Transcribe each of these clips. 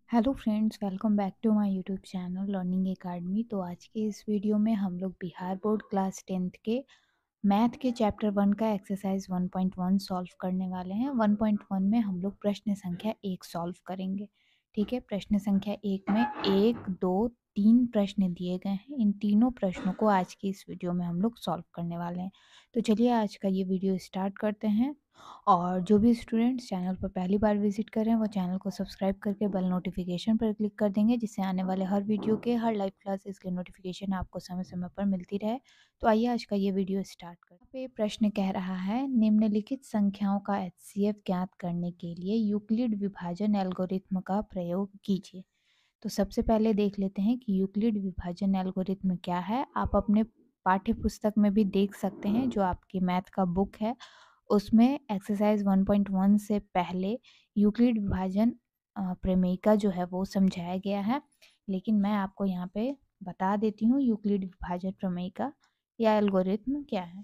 Hello friends, welcome back to my YouTube channel learning academy. तो आज के इस वीडियो में हम लोग बिहार बोर्ड क्लास 10th के मैथ के चैप्टर 1 का एक्सरसाइज 1.1 सॉल्व करने वाले हैं। 1.1 में हम लोग प्रश्न संख्या 1 सॉल्व करेंगे। ठीक है, प्रश्न संख्या 1 में 1, 2, 3 प्रश्न दिए गए हैं। इन तीनों प्रश्नों को आज की इस वीडियो में हम लोग सॉल्व करने वाले हैं। तो चलिए आज का ये वीडियो स्टार्ट करते हैं। और जो भी स्टूडेंट्स चैनल पर पहली बार विजिट कर रहे हैं वो चैनल को सब्सक्राइब करके बेल नोटिफिकेशन पर क्लिक कर देंगे, जिससे आने वाले हर वीडियो के, हर लाइव क्लासेस के नोटिफिकेशन आपको समय समय पर मिलती रहे। तो आइए आज का ये वीडियो स्टार्ट करते हैं। पे प्रश्न कह रहा है, निम्नलिखित संख्याओं का एचसीएफ ज्ञात करने के लिए यूक्लिड विभाजन एल्गोरिथ्म का प्रयोग कीजिए। तो सबसे पहले देख लेते हैं कि यूक्लिड विभाजन एल्गोरिथ्म क्या है। आप अपने पाठ्य पुस्तक में भी देख सकते हैं, जो आपकी मैथ का बुक है उसमें एक्सरसाइज 1.1 से पहले यूक्लिड विभाजन प्रमेय जो है वो समझाया गया है। लेकिन मैं आपको यहाँ पे बता देती हूँ यूक्लिड विभाजन प्रमेय का या एल्गोरिथ्म क्या है।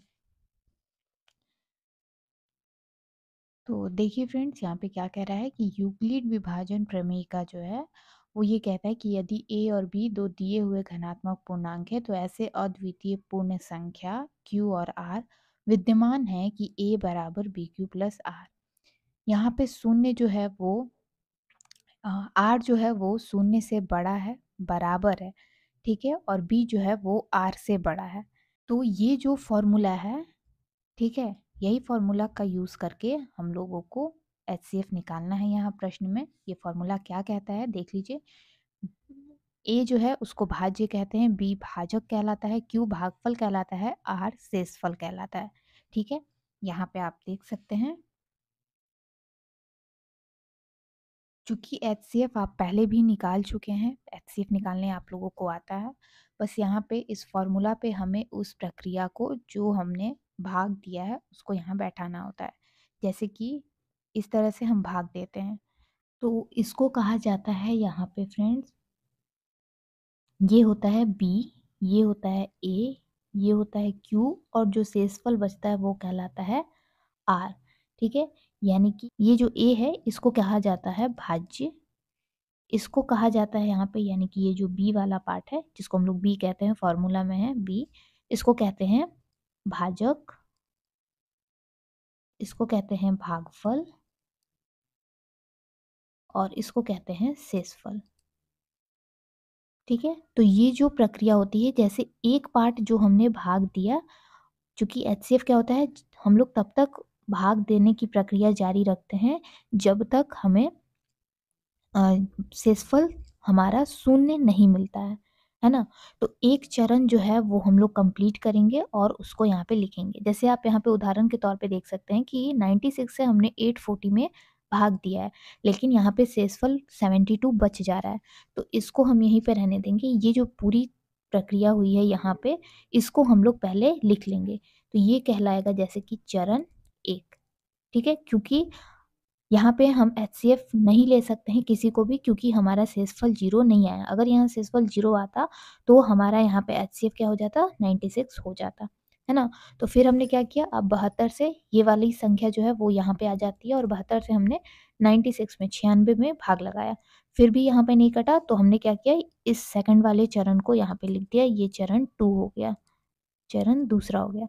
तो देखिए फ्रेंड्स, यहाँ पे क्या कह रहा है कि यूक्लिड विभाजन प्रमेय का जो है वो ये कहता है कि यदि a और b दो दिए हुए धनात्मक पूर्णांक है तो ऐसे अद्वितीय पूर्ण संख्या q और r विद्यमान है कि a बराबर बी क्यू प्लस आर। यहाँ पे शून्य जो है वो r जो है वो शून्य से बड़ा है, बराबर है, ठीक है, और b जो है वो r से बड़ा है। तो ये जो फॉर्मूला है, ठीक है, यही फॉर्मूला का यूज़ करके हम लोगों को एचसीएफ निकालना है। यहाँ प्रश्न में ये फॉर्मूला क्या कहता है देख लीजिए। ए जो है उसको भाज्य कहते हैं, बी भाजक कहलाता है, क्यू भागफल कहलाता है, आर शेषफल कहलाता है। ठीक है, यहाँ पे आप देख सकते हैं। चूंकि एचसीएफ आप पहले भी निकाल चुके हैं, एचसीएफ निकालने आप लोगों को आता है। बस यहाँ पे इस फॉर्मूला पे हमें उस प्रक्रिया को जो हमने भाग दिया है उसको यहाँ बैठाना होता है। जैसे कि इस तरह से हम भाग देते हैं, तो इसको कहा जाता है यहाँ पे फ्रेंड्स, ये होता है बी, ये होता है ए, ये होता है क्यू, और जो शेषफल बचता है वो कहलाता है आर। ठीक है, यानी कि ये जो ए है इसको कहा जाता है भाज्य, इसको कहा जाता है यहाँ पे, यानी कि ये जो बी वाला पार्ट है जिसको हम लोग बी कहते हैं, फॉर्मूला में है बी, इसको कहते हैं भाजक, इसको कहते हैं भागफल, और इसको कहते हैं शेषफल। ठीक है, तो ये जो प्रक्रिया होती है, जैसे एक पार्ट जो हमने भाग दिया, क्योंकि एचसीएफ क्या होता है, हम लोग तब तक भाग देने की प्रक्रिया जारी रखते हैं जब तक हमें शेषफल हमारा शून्य नहीं मिलता है ना। तो एक चरण जो है वो हम लोग कंप्लीट करेंगे और उसको यहाँ पे लिखेंगे। जैसे आप यहाँ पे उदाहरण के तौर पे देख सकते हैं कि 96 से हमने 840 में भाग दिया है, लेकिन यहाँ पे शेषफल 72 बच जा रहा है, तो इसको हम यहीं पे रहने देंगे। ये जो पूरी प्रक्रिया हुई है यहाँ पे, इसको हम लोग पहले लिख लेंगे। तो ये कहलाएगा जैसे कि चरण 1। ठीक है, क्योंकि यहाँ पे हम एचसीएफ नहीं ले सकते हैं किसी को भी, क्योंकि हमारा शेषफल 0 नहीं आया। अगर यहाँ शेषफल 0 आता तो हमारा यहाँ पे एचसीएफ क्या हो जाता, 96 हो जाता, है ना। तो फिर हमने क्या किया, अब 72 से ये वाली संख्या जो है वो यहाँ पे आ जाती है, और 72 से हमने 96 में 96 में भाग लगाया, फिर भी यहाँ पे नहीं कटा, तो हमने क्या किया, इस सेकंड वाले चरण को यहाँ पे लिख दिया। ये चरण 2 हो गया, चरण दूसरा हो गया।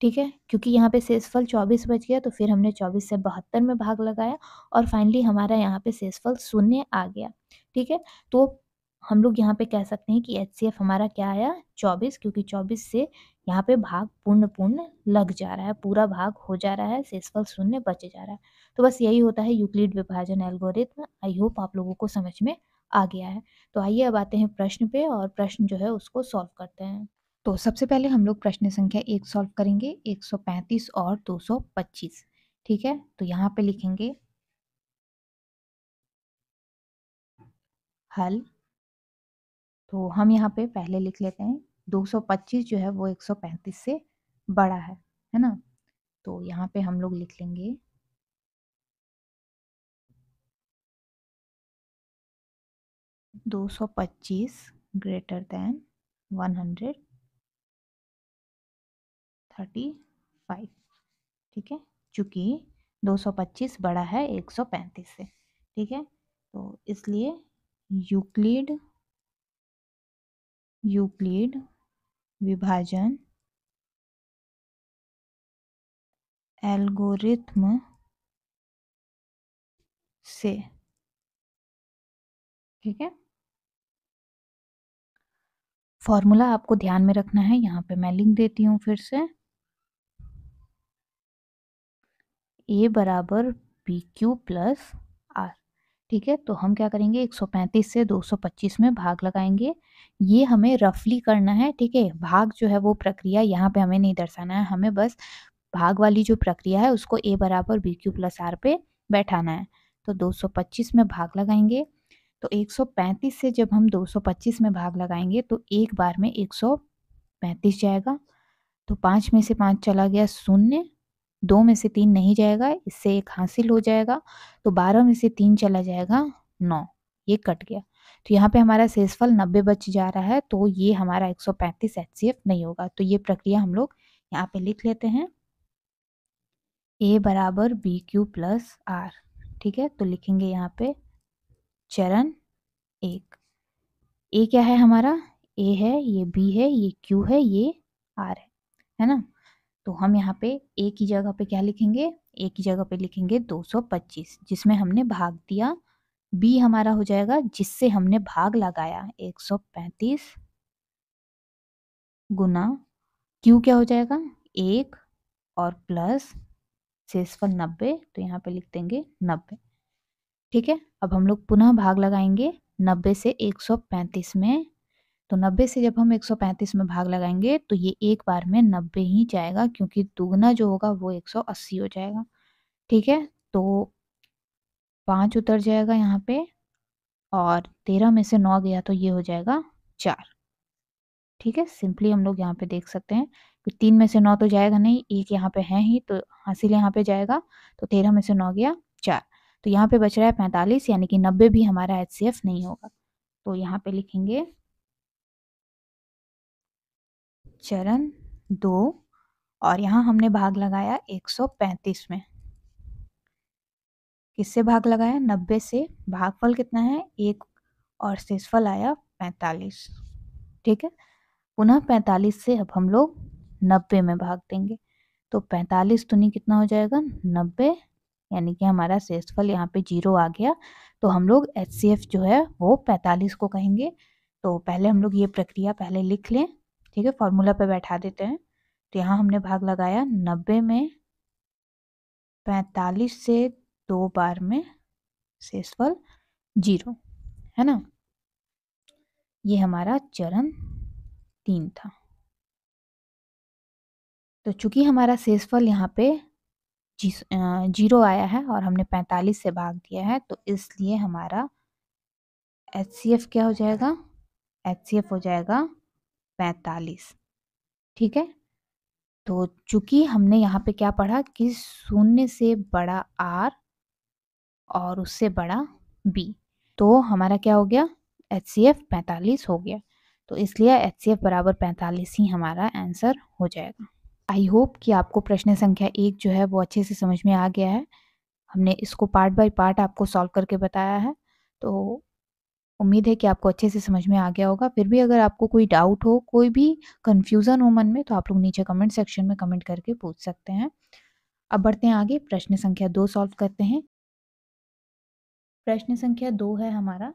ठीक है, क्योंकि यहाँ पे शेषफल 24 बच गया, तो फिर हमने 24 से 72 में भाग लगाया, और फाइनली हमारा यहाँ पे शेषफल शून्य आ गया। ठीक है, तो हम लोग यहाँ पे कह सकते हैं कि एचसीएफ हमारा क्या आया, 24, क्योंकि 24 से यहाँ पे भाग पूर्ण पूर्ण लग जा रहा है, पूरा भाग हो जा रहा है, शेषफल शून्य बच जा रहा है। तो बस यही होता है यूक्लिड विभाजन एल्गोरिथ्म। आई होप आप लोगों को समझ में आ गया है। तो आइए अब आते हैं प्रश्न पे, और प्रश्न जो है उसको सॉल्व करते हैं। तो सबसे पहले हम लोग प्रश्न संख्या 1 सॉल्व करेंगे, 135 और 225। ठीक है, तो यहाँ पे लिखेंगे हल। तो हम यहाँ पे पहले लिख लेते हैं 225 जो है वो 135 से बड़ा है ना। तो यहाँ पे हम लोग लिख लेंगे 225 ग्रेटर देन 135। ठीक है, चूंकि 225 बड़ा है 135 से। ठीक है, तो इसलिए यूक्लिड विभाजन एल्गोरिथ्म से। ठीक है, फॉर्मूला आपको ध्यान में रखना है, यहाँ पे मैं लिख देती हूँ फिर से। A बराबर बी क्यू प्लस आर। ठीक है, तो हम क्या करेंगे, 135 से 225 में भाग लगाएंगे। ये हमें रफली करना है, ठीक है। भाग जो है वो प्रक्रिया यहाँ पे हमें नहीं दर्शाना है, हमें बस भाग वाली जो प्रक्रिया है उसको A बराबर बी क्यू प्लस आर पे बैठाना है। तो 225 में भाग लगाएंगे, तो 135 से जब हम 225 में भाग लगाएंगे तो एक बार में 135 जाएगा। तो 5 में से 5 चला गया शून्य, 2 में से 3 नहीं जाएगा, इससे 1 हासिल हो जाएगा। तो 12 में से 3 चला जाएगा 9, ये कट गया। तो यहाँ पे हमारा शेषफल 90 बच जा रहा है, तो ये हमारा 135 HCF नहीं होगा। तो ये प्रक्रिया हम लोग यहाँ पे लिख लेते हैं, A बराबर बी क्यू प्लस आर। ठीक है, तो लिखेंगे यहाँ पे चरण 1। ए क्या है हमारा, ए है, ये बी है, ये क्यू है, ये आर है ना। तो हम यहाँ पे ए की जगह पे क्या लिखेंगे, ए की जगह पे लिखेंगे 225, जिसमें हमने भाग दिया। बी हमारा हो जाएगा जिससे हमने भाग लगाया 135 गुना, क्यू क्या हो जाएगा 1 और प्लस शेषफल 90, तो यहाँ पे लिख देंगे 90। ठीक है, अब हम लोग पुनः भाग लगाएंगे 90 से 135 में। तो 90 से जब हम 135 में भाग लगाएंगे तो ये एक बार में 90 ही जाएगा, क्योंकि दुगना जो होगा वो 180 हो जाएगा। ठीक है, तो 5 उतर जाएगा यहाँ पे, और 13 में से 9 गया तो ये हो जाएगा 4। ठीक है, सिंपली हम लोग यहाँ पे देख सकते हैं कि 3 में से 9 तो जाएगा नहीं, एक यहाँ पे है ही, तो हासिल यहाँ पे जाएगा। तो 13 में से 9 गया 4, तो यहाँ पे बच रहा है 45, यानी कि 90 भी हमारा HCF नहीं होगा। तो यहाँ पे लिखेंगे चरण 2, और यहाँ हमने भाग लगाया 135 में। किससे भाग लगाया, 90 से। भागफल कितना है 1, और शेषफल आया 45। ठीक है, पुनः 45 से अब हम लोग 90 में भाग देंगे। तो 45 दूनी कितना हो जाएगा 90, यानी कि हमारा शेषफल यहाँ पे 0 आ गया। तो हम लोग HCF जो है वो 45 को कहेंगे। तो पहले हम लोग ये प्रक्रिया पहले लिख लें, ठीक है, फॉर्मूला पे बैठा देते हैं। तो यहाँ हमने भाग लगाया 90 में 45 से 2 बार में शेषफल 0, है ना। ये हमारा चरण 3 था। तो चूंकि हमारा शेषफल यहाँ पे 0 आया है और हमने 45 से भाग दिया है, तो इसलिए हमारा HCF क्या हो जाएगा, HCF हो जाएगा 45। ठीक है, तो चूंकि हमने यहाँ पे क्या पढ़ा कि शून्य से बड़ा R और उससे बड़ा B, तो हमारा क्या हो गया, HCF 45 हो गया। तो इसलिए HCF बराबर 45 ही हमारा आंसर हो जाएगा। आई होप कि आपको प्रश्न संख्या 1 जो है वो अच्छे से समझ में आ गया है। हमने इसको पार्ट बाय पार्ट आपको सॉल्व करके बताया है, तो उम्मीद है कि आपको अच्छे से समझ में आ गया होगा। फिर भी अगर आपको कोई डाउट हो, कोई भी कन्फ्यूज़न हो मन में, तो आप लोग नीचे कमेंट सेक्शन में कमेंट करके पूछ सकते हैं। अब बढ़ते हैं आगे, प्रश्न संख्या 2 सॉल्व करते हैं। प्रश्न संख्या 2 है हमारा,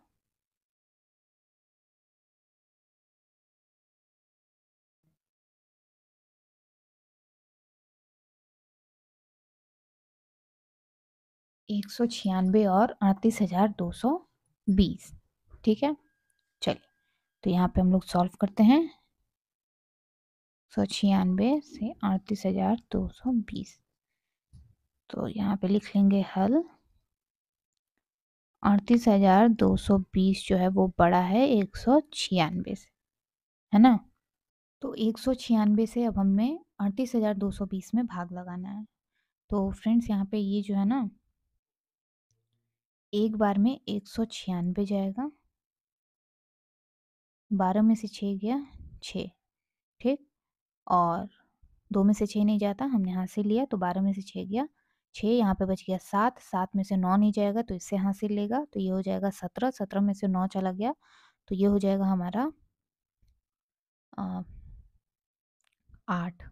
एक सौ छियानवे और 38,220। ठीक है, चलिए तो यहाँ पे हम लोग सॉल्व करते हैं। 196 से 38,220, तो यहाँ पे लिख लेंगे हल। 38,220 जो है वो बड़ा है 196 से, है ना। तो 196 से अब हमें 38,220 में भाग लगाना है। तो फ्रेंड्स यहाँ पे ये जो है ना, एक बार में 196 जाएगा, 12 में से 6 गया 6, ठीक, और 2 में से 6 नहीं जाता, हमने यहाँ से लिया, तो 12 में से 6 गया 6 यहाँ पे बच गया 7, 7 में से 9 नहीं जाएगा तो इससे हासिल लेगा, तो ये हो जाएगा 17, 17 में से 9 चला गया तो ये हो जाएगा हमारा 8।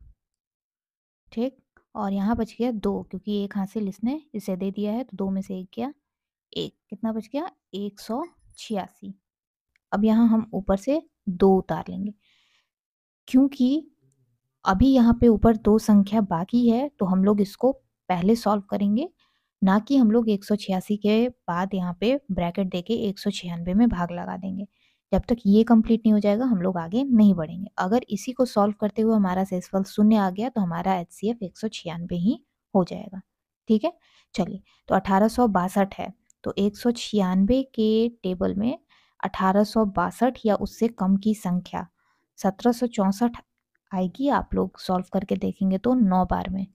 ठीक, और यहाँ बच गया 2 क्योंकि एक हासिल इसने इसे दे दिया है तो 2 में से 1 गया 1, कितना बच गया 186। अब यहाँ हम ऊपर से 2 उतार लेंगे क्योंकि अभी यहाँ पे ऊपर 2 संख्या बाकी है तो हम लोग इसको पहले सॉल्व करेंगे, ना कि हम लोग 186 के बाद यहाँ पे ब्रैकेट देके 196 में भाग लगा देंगे। जब तक ये कंप्लीट नहीं हो जाएगा हम लोग आगे नहीं बढ़ेंगे। अगर इसी को सॉल्व करते हुए हमारा शेषफल 0 आ गया तो हमारा एचसीएफ 196 ही हो जाएगा। ठीक है, चलिए तो 1862 है तो 196 के टेबल में 1862 या उससे कम की संख्या 1764 आएगी। आप लोग सॉल्व करके देखेंगे तो 9 बार में।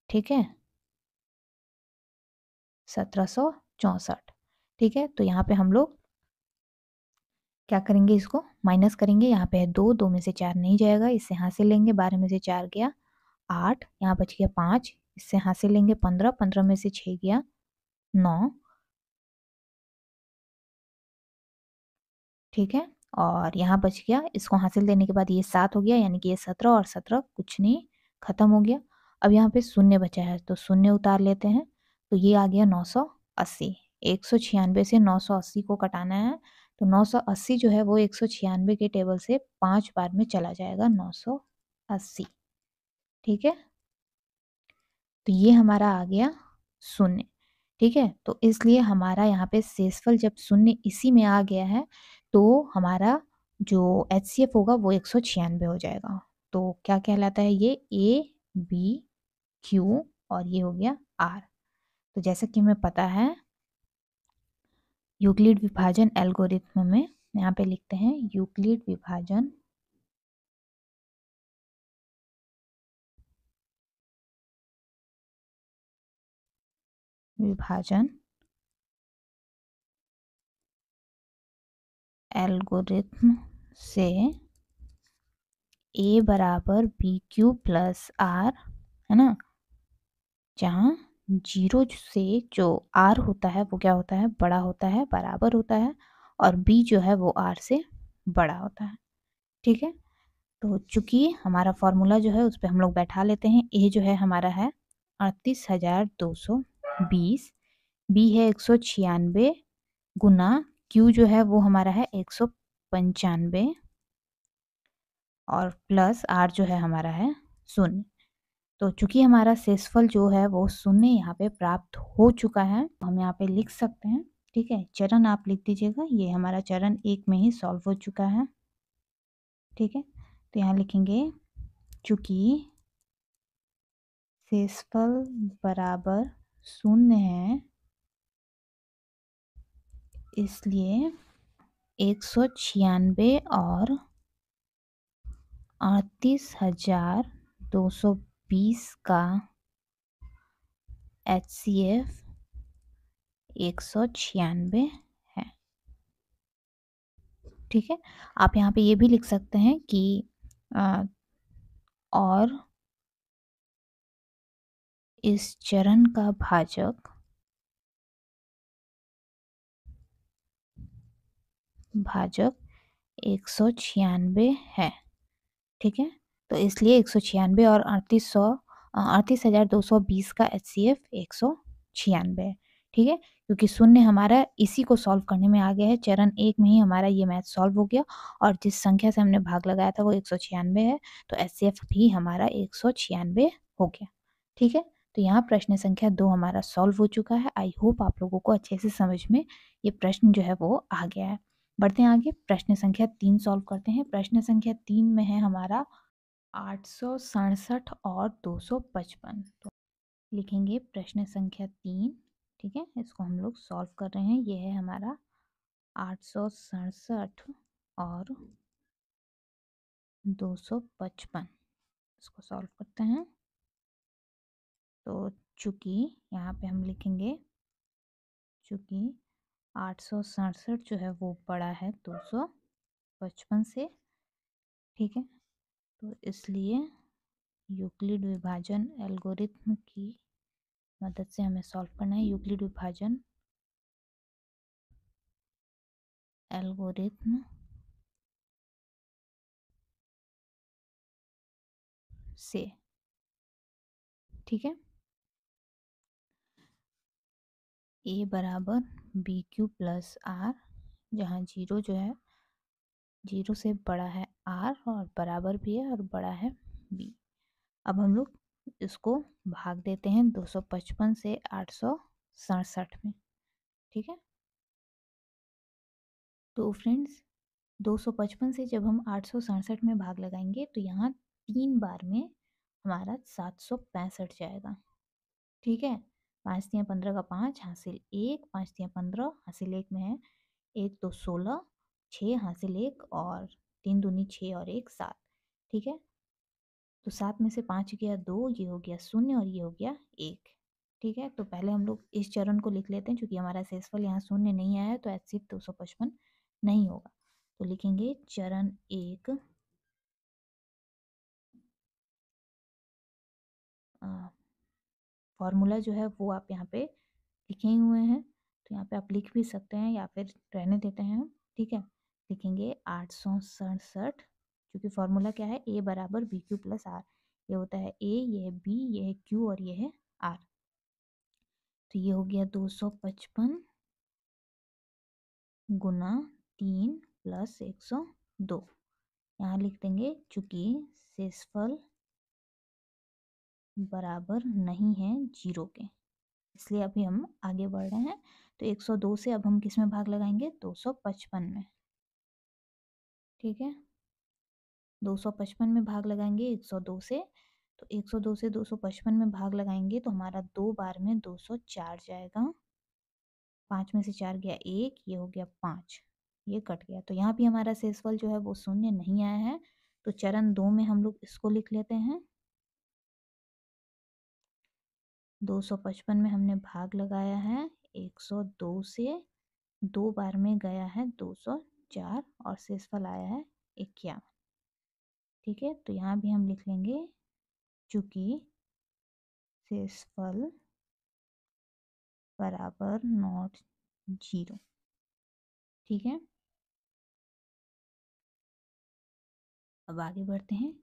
ठीक है, 1764। ठीक है, तो यहाँ पे हम लोग क्या करेंगे, इसको माइनस करेंगे। यहाँ पे है 2, 2 में से 4 नहीं जाएगा, इससे हासिल लेंगे। 12 में से 4 गया 8, यहाँ बच गया 5, इससे हासिल लेंगे 15, 15 में से 6 गया 9। ठीक है, और यहाँ बच गया, इसको हासिल देने के बाद ये 7 हो गया, यानी कि ये 17 और 17 कुछ नहीं, खत्म हो गया। अब यहाँ पे शून्य बचा है तो शून्य उतार लेते हैं, तो ये आ गया 980। 196 से 980 को कटाना है तो 980 जो है वो 196 के टेबल से 5 बार में चला जाएगा 980। ठीक है, तो ये हमारा आ गया शून्य। ठीक है, तो इसलिए हमारा यहाँ पे शेषफल जब शून्य इसी में आ गया है तो हमारा जो एचसीएफ होगा वो 196 हो जाएगा। तो क्या कहलाता है ये, ए बी क्यू और ये हो गया आर। तो जैसा कि हमें पता है यूक्लिड विभाजन एल्गोरिथ्म में यहाँ पे लिखते हैं यूक्लिड विभाजन विभाजन एल्गोरिथ्म से ए बराबर बी क्यू प्लस आर, है ना, जहाँ 0 से जो आर होता है वो क्या होता है, बड़ा होता है, बराबर होता है, और बी जो है वो आर से बड़ा होता है। ठीक है, तो चूंकि हमारा फॉर्मूला जो है उस पर हम लोग बैठा लेते हैं। ए जो है हमारा है 38,220, बी है 196 गुना क्यू जो है वो हमारा है 195 और प्लस आर जो है हमारा है 0। तो चूंकि हमारा शेषफल जो है वो 0 यहाँ पे प्राप्त हो चुका है तो हम यहाँ पे लिख सकते हैं। ठीक है, चरण आप लिख दीजिएगा, ये हमारा चरण 1 में ही सॉल्व हो चुका है। ठीक है, तो यहाँ लिखेंगे चूंकि शेषफल बराबर 0 है इसलिए 196 और 38,220 का एचसीएफ 196 है। ठीक है, आप यहाँ पे ये भी लिख सकते हैं कि और इस चरण का भाजक भाजक 196 है। ठीक है, तो इसलिए 196 और 38,220 का एचसीएफ 196 है। ठीक है, क्योंकि शून्य हमारा इसी को सॉल्व करने में आ गया है, चरण 1 में ही हमारा ये मैथ सॉल्व हो गया और जिस संख्या से हमने भाग लगाया था वो 196 है, तो एचसीएफ भी हमारा 196 हो गया। ठीक है, तो यहाँ प्रश्न संख्या 2 हमारा सॉल्व हो चुका है। आई होप आप लोगों को अच्छे से समझ में ये प्रश्न जो है वो आ गया है। बढ़ते हैं आगे, प्रश्न संख्या 3 सॉल्व करते हैं। प्रश्न संख्या 3 में है हमारा 867 और 255। तो लिखेंगे प्रश्न संख्या 3। ठीक है, इसको हम लोग सॉल्व कर रहे हैं। ये है हमारा 867 और 255, इसको सॉल्व करते हैं। तो चूंकि यहाँ पे हम लिखेंगे चूंकि 867 जो है वो बड़ा है 255 से। ठीक है, तो इसलिए यूक्लिड विभाजन एल्गोरिथ्म की मदद से हमें सॉल्व करना है यूक्लिड विभाजन एल्गोरिथ्म से। ठीक है, ए बराबर बी क्यू प्लस आर, जहाँ जीरो जो है जीरो से बड़ा है आर और बराबर भी है और बड़ा है बी। अब हम लोग इसको भाग देते हैं 255 से 867 में। ठीक है, तो फ्रेंड्स 255 से जब हम 867 में भाग लगाएंगे तो यहाँ 3 बार में हमारा 765 जाएगा। ठीक है, 5 तिया 15 का 5 हासिल 1, 5 तिया 15 हासिल 1 में है 1 2 16, 6 हासिल 1 और 3 दूनी 6 और 1 7। ठीक है, तो 7 में से 5 गया 2, ये हो गया 0 और ये हो गया 1। ठीक है, तो पहले हम लोग इस चरण को लिख लेते हैं, क्योंकि हमारा शेषफल यहाँ 0 नहीं आया है तो HCF 255 नहीं होगा। तो लिखेंगे चरण 1 फॉर्मूला जो है वो आप यहाँ पे लिखे ही हुए हैं, तो यहाँ पे आप लिख भी सकते हैं या फिर रहने देते हैं हम। ठीक है, लिखेंगे 867, क्योंकि फॉर्मूला क्या है, ए बराबर बी क्यू प्लस आर। ये होता है ए, ये है बी, ये है क्यू और ये है आर। तो ये हो गया 255 गुना 3 प्लस 102। यहाँ लिख देंगे चूंकि शेषफल बराबर नहीं है जीरो के, इसलिए अभी हम आगे बढ़ रहे हैं। तो 102 से अब हम किस में भाग लगाएंगे, 255 में। ठीक है, 255 में भाग लगाएंगे 102 से, तो 102 से 255 में भाग लगाएंगे तो हमारा 2 बार में 204 जाएगा। 5 में से 4 गया 1, ये हो गया 5, ये कट गया। तो यहाँ भी हमारा शेषफल जो है वो शून्य नहीं आया है, तो चरण 2 में हम लोग इसको लिख लेते हैं। 255 में हमने भाग लगाया है 102 से, 2 बार में गया है 204 और शेषफल आया है 51। ठीक है, तो यहाँ भी हम लिख लेंगे चूंकि शेषफल बराबर नॉट जीरो। ठीक है, अब आगे बढ़ते हैं।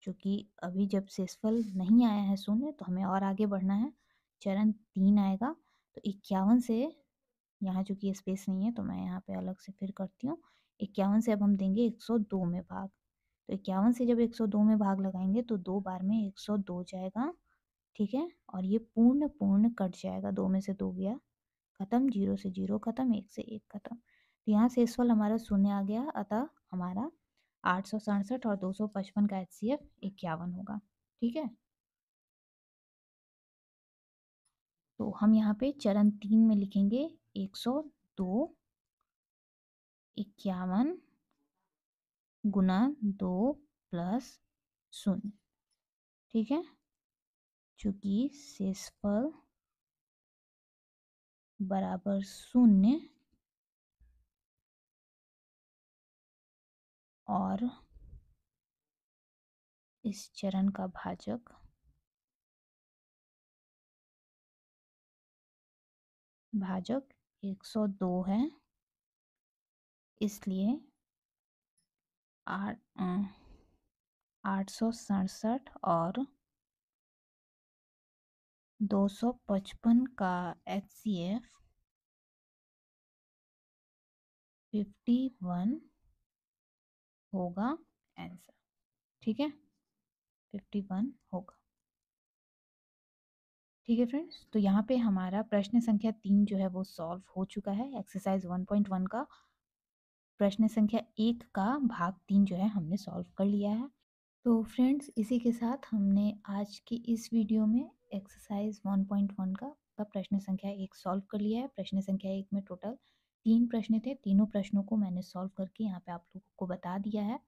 क्योंकि अभी जब शेषफल नहीं आया है शून्य तो हमें और आगे बढ़ना है, चरण 3 आएगा। तो 51 से, यहाँ चूंकि स्पेस नहीं है तो मैं यहाँ पे अलग से फिर करती हूँ। 51 से अब हम देंगे 102 में भाग, तो 51 से जब 102 में भाग लगाएंगे तो 2 बार में 102 जाएगा। ठीक है, और ये पूर्ण पूर्ण कट जाएगा, 2 में से 2 गया खत्म, 0 से 0 खत्म, 1 से 1 खत्म। तो यहाँ शेषफल हमारा शून्य आ गया, अतः हमारा 867 और 255 का HCF 51 होगा। ठीक है, तो हम यहाँ पे चरण 3 में लिखेंगे 102 51 गुना 2 प्लस 0। ठीक है, चूंकि शेषफल बराबर 0 और इस चरण का भाजक भाजक 102 है, इसलिए 867 और 255 का HCF 51 होगा आंसर। ठीक है, 51 होगा। ठीक है फ्रेंड्स, तो यहाँ पे हमारा प्रश्न संख्या 3 जो है वो सॉल्व हो चुका है। एक्सरसाइज 1.1 का प्रश्न संख्या 1 का भाग 3 जो है हमने सॉल्व कर लिया है। तो फ्रेंड्स, इसी के साथ हमने आज की इस वीडियो में एक्सरसाइज 1.1 का प्रश्न संख्या 1 सॉल्व कर लिया है। प्रश्न संख्या 1 में टोटल 3 प्रश्न थे, तीनों प्रश्नों को मैंने सॉल्व करके यहाँ पे आप लोगों को बता दिया है।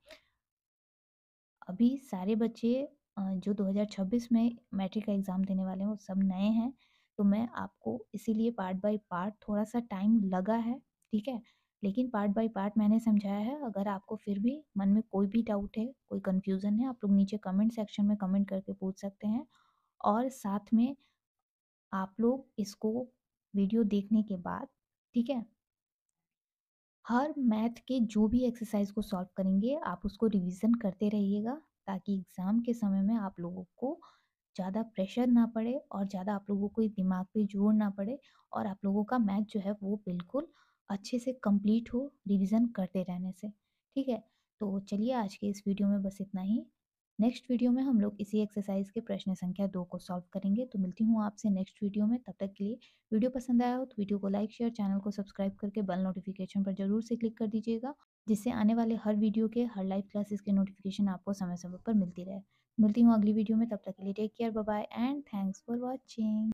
अभी सारे बच्चे जो 2026 में मैट्रिक का एग्ज़ाम देने वाले हैं वो सब नए हैं, तो मैं आपको इसीलिए पार्ट बाय पार्ट थोड़ा सा टाइम लगा है। ठीक है, लेकिन पार्ट बाय पार्ट मैंने समझाया है। अगर आपको फिर भी मन में कोई भी डाउट है, कोई कन्फ्यूज़न है, आप लोग नीचे कमेंट सेक्शन में कमेंट करके पूछ सकते हैं। और साथ में आप लोग इसको वीडियो देखने के बाद, ठीक है, हर मैथ के जो भी एक्सरसाइज को सॉल्व करेंगे आप उसको रिवीजन करते रहिएगा, ताकि एग्ज़ाम के समय में आप लोगों को ज़्यादा प्रेशर ना पड़े और ज़्यादा आप लोगों को दिमाग पे जोर ना पड़े, और आप लोगों का मैथ जो है वो बिल्कुल अच्छे से कंप्लीट हो रिवीजन करते रहने से। ठीक है? तो चलिए आज के इस वीडियो में बस इतना ही। नेक्स्ट वीडियो में हम लोग इसी एक्सरसाइज के प्रश्न संख्या 2 को सॉल्व करेंगे। तो मिलती हूँ आपसे नेक्स्ट वीडियो में, तब तक के लिए वीडियो पसंद आया हो तो वीडियो को लाइक, शेयर, चैनल को सब्सक्राइब करके बेल नोटिफिकेशन पर ज़रूर से क्लिक कर दीजिएगा, जिससे आने वाले हर वीडियो के, हर लाइव क्लासेस के नोटिफिकेशन आपको समय-समय पर मिलती रहे। मिलती हूँ अगली वीडियो में, तब तक के लिए take care, bye bye and thanks for watching.